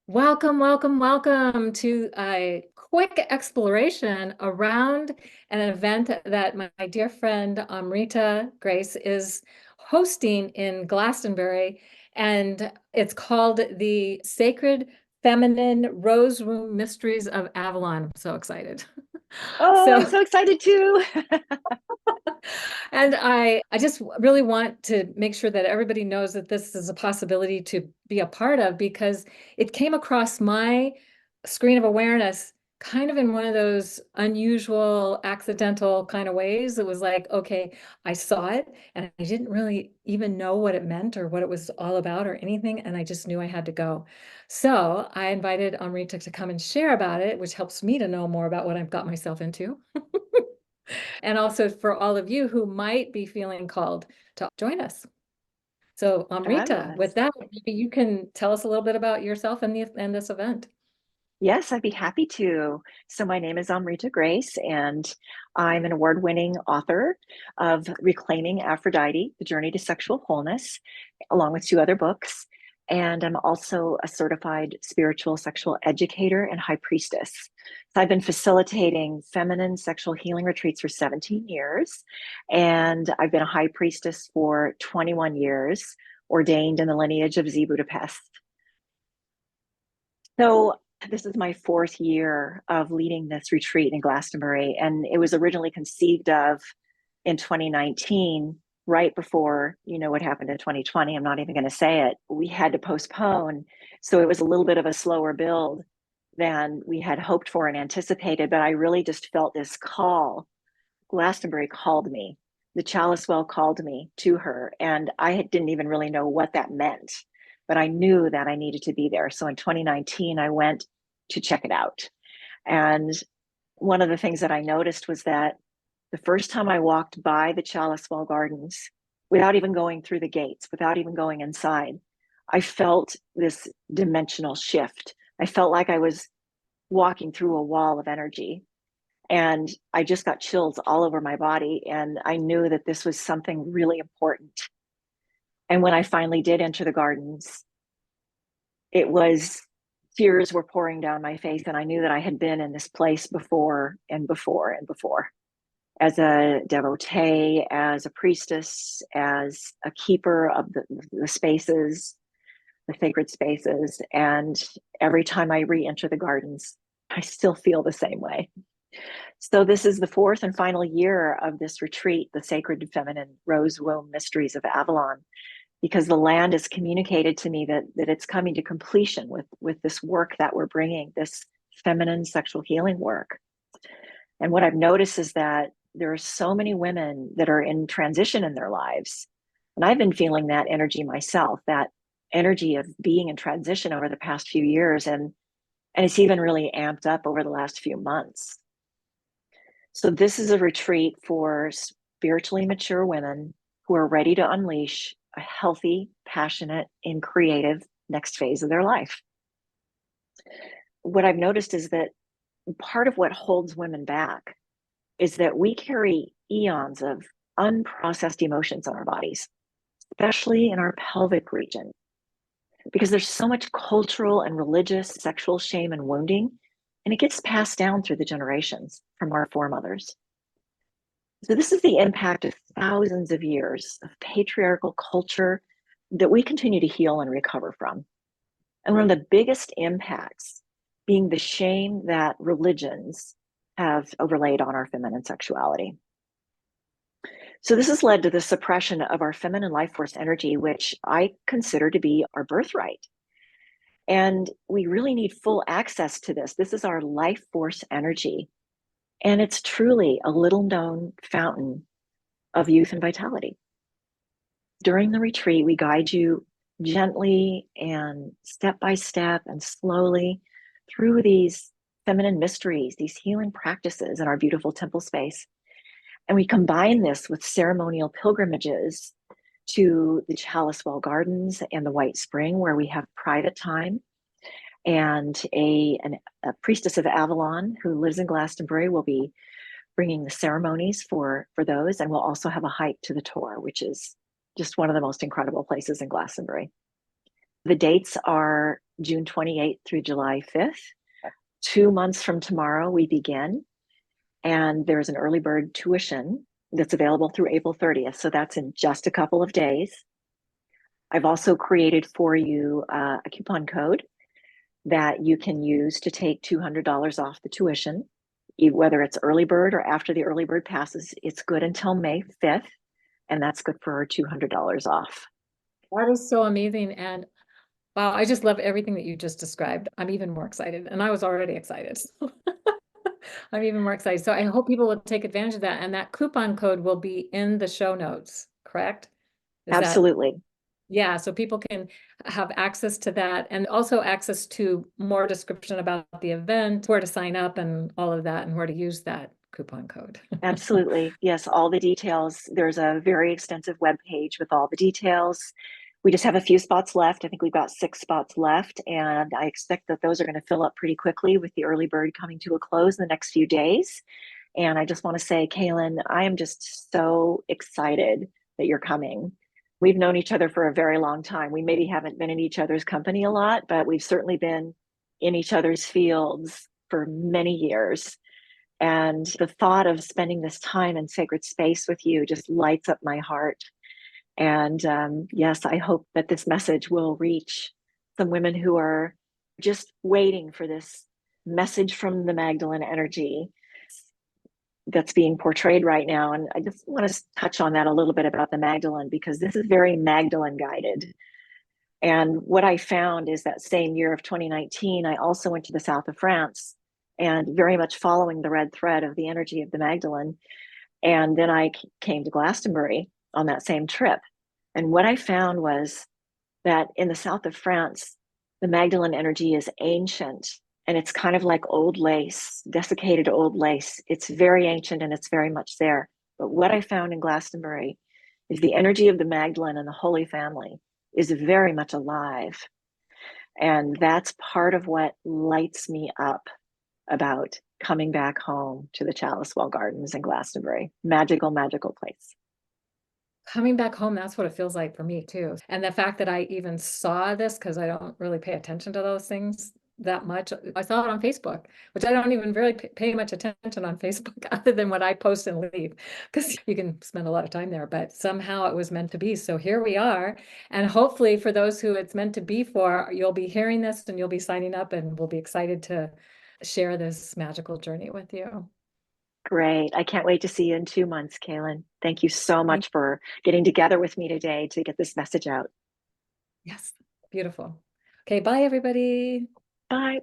Welcome, welcome, welcome to a quick exploration around an event that my dear friend Amrita Grace is hosting in Glastonbury, and it's called the Sacred Feminine Rose Room Mysteries of Avalon. I'm so excited. Oh, I'm So so excited too. And I just really want to make sure that everybody knows that this is a possibility to be a part of because it came across my screen of awareness kind of in one of those unusual, accidental kind of ways. It was like, okay, I saw it and I didn't really even know what it meant or what it was all about or anything. And I just knew I had to go. So I invited Amrita to come and share about it, which helps me to know more about what I've got myself into. And also for all of you who might be feeling called to join us. So, Amrita, with Fabulous. that, maybe you can tell us a little bit about yourself and this event. Yes, I'd be happy to. So, my name is Amrita Grace, and I'm an award-winning author of Reclaiming Aphrodite, The Journey to Sexual Wholeness, along with two other books. And I'm also a certified spiritual sexual educator and high priestess. So, I've been facilitating feminine sexual healing retreats for 17 years, and I've been a high priestess for 21 years, ordained in the lineage of Z Budapest. So this is my fourth year of leading this retreat in Glastonbury, and it was originally conceived of in 2019, right before what happened in 2020. I'm not even going to say it. We had to postpone, so it was a little bit of a slower build than we had hoped for and anticipated. But I really just felt this call. Glastonbury called me. The Chalice well called me to her, and I didn't even really know what that meant, but I knew that I needed to be there. So in 2019, I went to check it out. And one of the things that I noticed was that the first time I walked by the Chalice well gardens, without even going through the gates, without even going inside, I felt this dimensional shift. I felt like I was walking through a wall of energy, and I just got chills all over my body. And I knew that this was something really important. And when I finally did enter the gardens, it was tears were pouring down my face. And I knew that I had been in this place before and before and before, as a devotee, as a priestess, as a keeper of the spaces, the sacred spaces. And every time I re enter the gardens, I still feel the same way. So this is the fourth and final year of this retreat, the Sacred Feminine Rose Womb Mysteries of Avalon, because the land has communicated to me that it's coming to completion with this work that we're bringing, this feminine sexual healing work. And what I've noticed is that there are so many women that are in transition in their lives. And I've been feeling that energy myself, that energy of being in transition over the past few years. And it's even really amped up over the last few months. So this is a retreat for spiritually mature women who are ready to unleash a healthy, passionate, and creative next phase of their life. What I've noticed is that part of what holds women back is that we carry eons of unprocessed emotions in our bodies, especially in our pelvic region, because there's so much cultural and religious sexual shame and wounding, and it gets passed down through the generations from our foremothers. So this is the impact of thousands of years of patriarchal culture that we continue to heal and recover from. And one of the biggest impacts being the shame that religions have overlaid on our feminine sexuality. So this has led to the suppression of our feminine life force energy, which I consider to be our birthright. And we really need full access to this. This is our life force energy. And it's truly a little known fountain of youth and vitality. During the retreat, we guide you gently and step by step and slowly through these feminine mysteries, these healing practices in our beautiful temple space. And we combine this with ceremonial pilgrimages to the Chalice Well Gardens and the White Spring, where we have private time. And a priestess of Avalon who lives in Glastonbury will be bringing the ceremonies for those. And we'll also have a hike to the Tor, which is just one of the most incredible places in Glastonbury. The dates are June 28th through July 5th. 2 months from tomorrow, we begin. And there's an early bird tuition that's available through April 30th. So that's in just a couple of days. I've also created for you a coupon code that you can use to take $200 off the tuition, whether it's early bird or after the early bird passes. It's good until May 5th, and that's good for $200 off. That is so amazing. And wow, I just love everything that you just described. I'm even more excited, and I was already excited. I'm even more excited. So I hope people will take advantage of that. And that coupon code will be in the show notes, correct? Is that, Absolutely. yeah, so people can have access to that and also access to more description about the event, where to sign up and all of that, and where to use that coupon code. Absolutely. Yes, all the details. There's a very extensive web page with all the details. We just have a few spots left. I think we've got 6 spots left, and I expect that those are going to fill up pretty quickly with the early bird coming to a close in the next few days. And I just want to say, Cayelin, I am just so excited that you're coming. We've known each other for a very long time. We maybe haven't been in each other's company a lot, but we've certainly been in each other's fields for many years. And the thought of spending this time in sacred space with you just lights up my heart. And yes, I hope that this message will reach some women who are just waiting for this message from the Magdalene energy that's being portrayed right now. And I just want to touch on that a little bit about the Magdalene, because this is very Magdalene guided. And what I found is that same year of 2019, I also went to the south of France, and very much following the red thread of the energy of the Magdalene. And then I came to Glastonbury on that same trip. And what I found was that in the south of France, the Magdalene energy is ancient, and it's kind of like old lace, desiccated old lace. It's very ancient and it's very much there. But what I found in Glastonbury is the energy of the Magdalene and the Holy Family is very much alive. And that's part of what lights me up about coming back home to the Chalice Well Gardens in Glastonbury. Magical, magical place. Coming back home, that's what it feels like for me too. And the fact that I even saw this, because I don't really pay attention to those things that much. I saw it on Facebook, which I don't even really pay much attention on Facebook other than what I post and leave, because you can spend a lot of time there, but somehow it was meant to be. So here we are. And hopefully for those who it's meant to be for, you'll be hearing this and you'll be signing up, and we'll be excited to share this magical journey with you. Great. I can't wait to see you in 2 months, Cayelin. Thank you so much for getting together with me today to get this message out. Yes, beautiful. Okay, bye everybody. Bye.